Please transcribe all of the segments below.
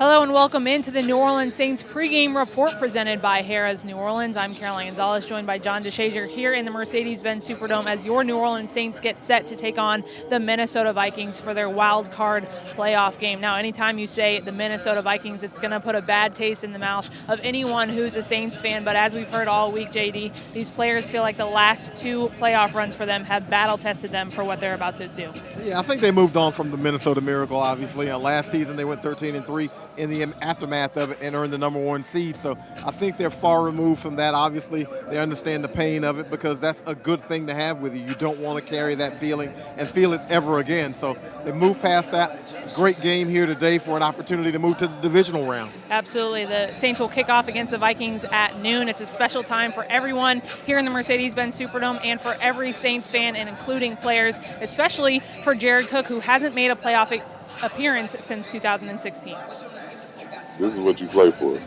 Hello and welcome into the New Orleans Saints pregame report presented by Harrah's New Orleans. I'm Caroline Gonzalez, joined by John DeShazier here in the Mercedes-Benz Superdome as your New Orleans Saints get set to take on the Minnesota Vikings for their wild card playoff game. Now, anytime you say the Minnesota Vikings, it's going to put a bad taste in the mouth of anyone who's a Saints fan. But as we've heard all week, JD, these players feel like the last two playoff runs for them have battle-tested them for what they're about to do. Yeah, I think they moved on from the Minnesota Miracle, obviously. Last season they went 13-3 in the aftermath of it and earned the #1 seed. So I think they're far removed from that. Obviously, they understand the pain of it because that's a good thing to have with you. You don't want to carry that feeling and feel it ever again. So they moved past that. Great game here today for an opportunity to move to the divisional round. Absolutely. The Saints will kick off against the Vikings at noon. It's a special time for everyone here in the Mercedes-Benz Superdome and for every Saints fan, and including players, especially for Jared Cook, who hasn't made a playoff appearance since 2016. This is what you play for.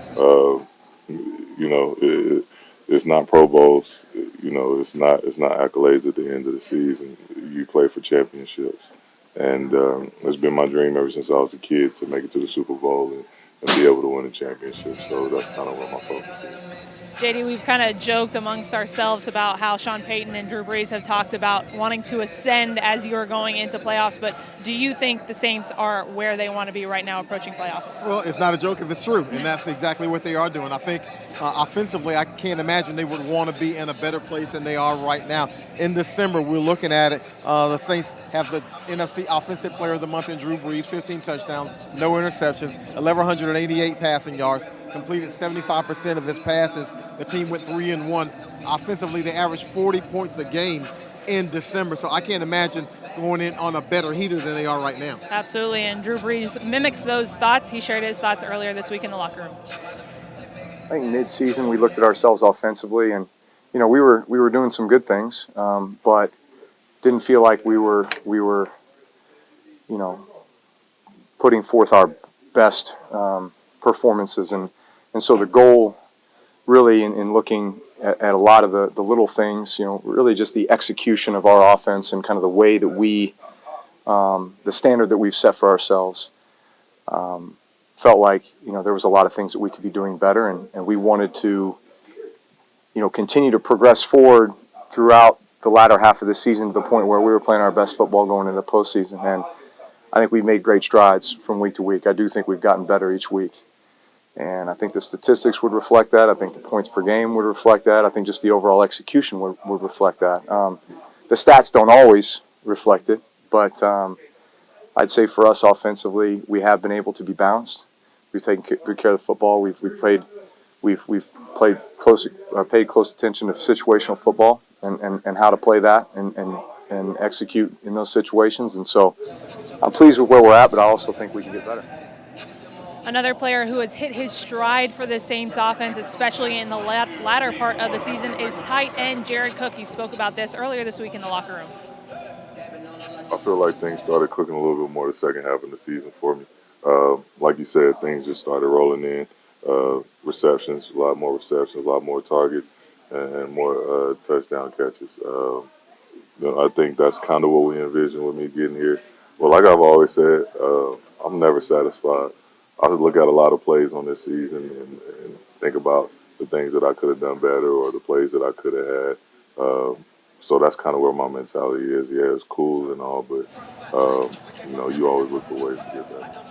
It's not Pro Bowls. It's not accolades at the end of the season. You play for championships, and it's been my dream ever since I was a kid to make it to the Super Bowl and be able to win a championship. So that's kind of where my focus is. JD, we've kind of joked amongst ourselves about how Sean Payton and Drew Brees have talked about wanting to ascend as you are going into playoffs, but do you think the Saints are where they want to be right now approaching playoffs? Well, it's not a joke if it's true, and that's exactly what they are doing. I think offensively, I can't imagine they would want to be in a better place than they are right now. In December, we're looking at it. The Saints have the NFC Offensive Player of the Month in Drew Brees, 15 touchdowns, no interceptions, 1,188 passing yards, completed 75% of his passes. The team went 3-1. Offensively, they averaged 40 points a game in December, so I can't imagine going in on a better heater than they are right now. Absolutely, and Drew Brees mimics those thoughts. He shared his thoughts earlier this week in the locker room. I think mid-season we looked at ourselves offensively, and we were doing some good things, but didn't feel like we were putting forth our best performances, and so the goal really in looking at a lot of the little things, really just the execution of our offense and kind of the way that we, the standard that we've set for ourselves, felt like, there was a lot of things that we could be doing better, and we wanted to, continue to progress forward throughout the latter half of the season to the point where we were playing our best football going into the postseason. And I think we've made great strides from week to week. I do think we've gotten better each week. And I think the statistics would reflect that. I think the points per game would reflect that. I think just the overall execution would reflect that. The stats don't always reflect it, but I'd say for us offensively, we have been able to be balanced. We've taken good care of the football. We've paid close attention to situational football and how to play that and execute in those situations. And so I'm pleased with where we're at, but I also think we can get better. Another player who has hit his stride for the Saints offense, especially in the latter part of the season, is tight end Jared Cook. He spoke about this earlier this week in the locker room. I feel like things started clicking a little bit more the second half of the season for me. Like you said, things just started rolling in. Receptions, a lot more receptions, a lot more targets, and more touchdown catches. I think that's kind of what we envisioned with me getting here. Well, like I've always said, I'm never satisfied. I look at a lot of plays on this season and think about the things that I could have done better or the plays that I could have had. So that's kind of where my mentality is. Yeah, it's cool and all, but, you always look for ways to get better.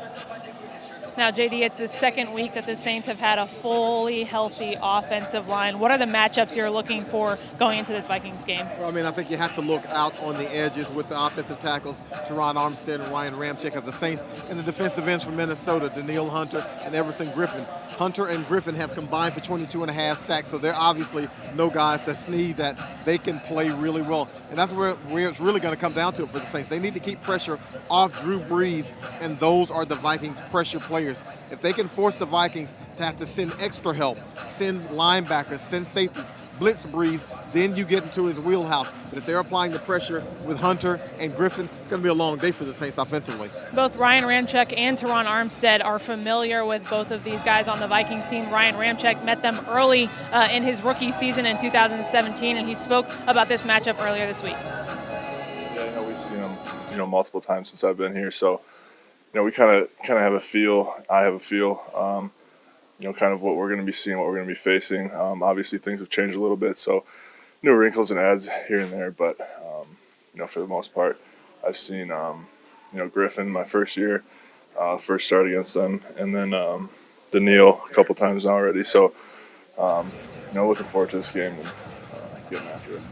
Now, JD, it's the second week that the Saints have had a fully healthy offensive line. What are the matchups you're looking for going into this Vikings game? Well, I think you have to look out on the edges with the offensive tackles, Teron Armstead and Ryan Ramczyk of the Saints, and the defensive ends from Minnesota, Daniil Hunter and Everson Griffin. Hunter and Griffin have combined for 22.5 sacks, so they're obviously no guys to sneeze at. They can play really well, and that's where it's really going to come down to it for the Saints. They need to keep pressure off Drew Brees, and those are the Vikings' pressure players. If they can force the Vikings to have to send extra help, send linebackers, send safeties, blitz Brees, then you get into his wheelhouse. But if they're applying the pressure with Hunter and Griffin, it's going to be a long day for the Saints offensively. Both Ryan Ramczyk and Teron Armstead are familiar with both of these guys on the Vikings team. Ryan Ramczyk met them early in his rookie season in 2017, and he spoke about this matchup earlier this week. Yeah, we've seen them, multiple times since I've been here. So, we kind of have a feel. I have a feel. Kind of what we're going to be seeing, what we're going to be facing. Obviously, things have changed a little bit, so new wrinkles and adds here and there. But for the most part, I've seen Griffin my first year, first start against them, and then Daniil a couple times already. So looking forward to this game and getting after it.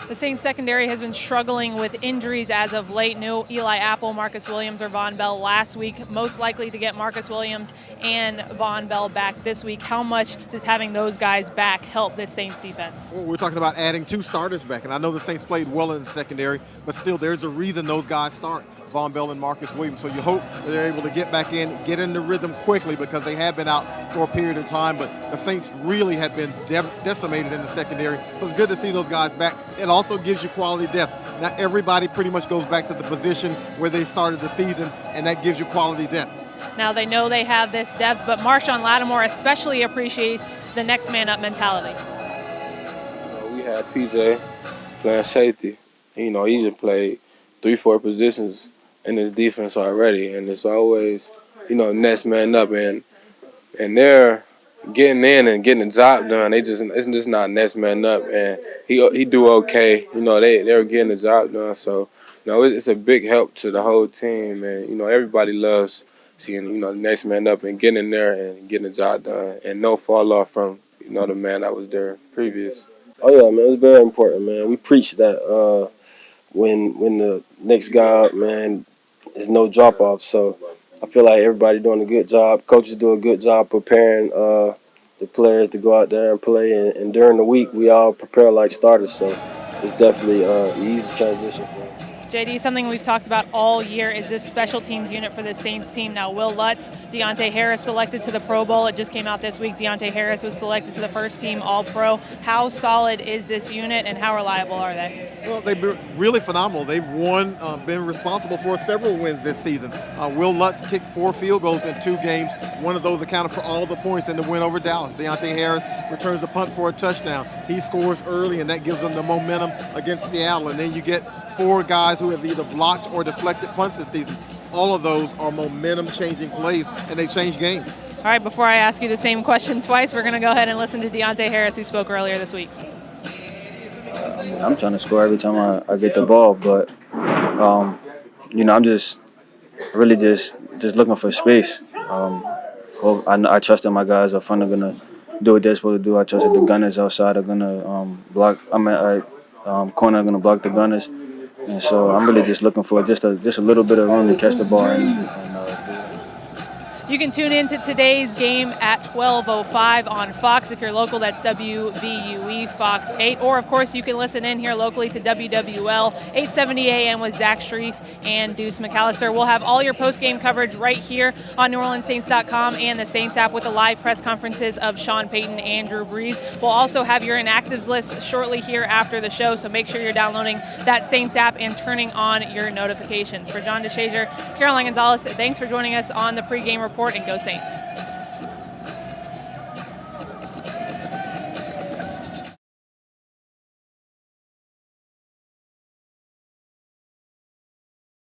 The Saints secondary has been struggling with injuries as of late. No Eli Apple, Marcus Williams, or Von Bell last week. Most likely to get Marcus Williams and Von Bell back this week. How much does having those guys back help this Saints defense? Well, we're talking about adding 2 starters back, and I know the Saints played well in the secondary, but still there's a reason those guys start, Von Bell and Marcus Williams. So you hope that they're able to get back in, get in the rhythm quickly, because they have been out for a period of time, but the Saints really have been decimated in the secondary. So it's good to see those guys back. It also gives you quality depth. Not everybody pretty much goes back to the position where they started the season, and that gives you quality depth. Now they know they have this depth, but Marshawn Lattimore especially appreciates the next man up mentality. We had PJ playing safety. He just played 3-4 positions in his defense already, and it's always, next man up, and they're getting in and getting the job done. It's just not next man up, and he do okay. They're getting the job done, so it's a big help to the whole team, and everybody loves seeing the next man up and getting in there and getting the job done, and no fall off from the man that was there previous. Oh yeah, man, it's very important, man. We preach that when the next guy up, man, there's no drop off. So I feel like everybody doing a good job. Coaches do a good job preparing the players to go out there and play. And during the week, we all prepare like starters. So it's definitely an easy transition for us. JD, something we've talked about all year is this special teams unit for the Saints team. Now, Will Lutz, Deontay Harris selected to the Pro Bowl. It just came out this week. Deontay Harris was selected to the first team All-Pro. How solid is this unit, and how reliable are they? Well, they've been really phenomenal. They've been responsible for several wins this season. Will Lutz kicked 4 field goals in 2 games. One of those accounted for all the points in the win over Dallas. Deontay Harris returns the punt for a touchdown. He scores early, and that gives them the momentum against Seattle. And then you get 4 guys who have either blocked or deflected punts this season. All of those are momentum-changing plays, and they change games. All right, before I ask you the same question twice, we're going to go ahead and listen to Deontay Harris, who spoke earlier this week. I'm trying to score every time I get the ball, but I'm just really just looking for space. I trust that my guys are front are gonna do what they're supposed to do. I trust that the gunners outside are gonna block. Corner are gonna block the gunners, and so I'm really just looking for just a little bit of room to catch the ball and You can tune in to today's game at 12:05 on Fox. If you're local, that's WVUE Fox 8. Or, of course, you can listen in here locally to WWL 870 AM with Zach Streif and Deuce McAllister. We'll have all your post-game coverage right here on NewOrleansSaints.com and the Saints app with the live press conferences of Sean Payton and Drew Brees. We'll also have your inactives list shortly here after the show, so make sure you're downloading that Saints app and turning on your notifications. For John DeShazier, Caroline Gonzalez, thanks for joining us on the pregame report, and go Saints.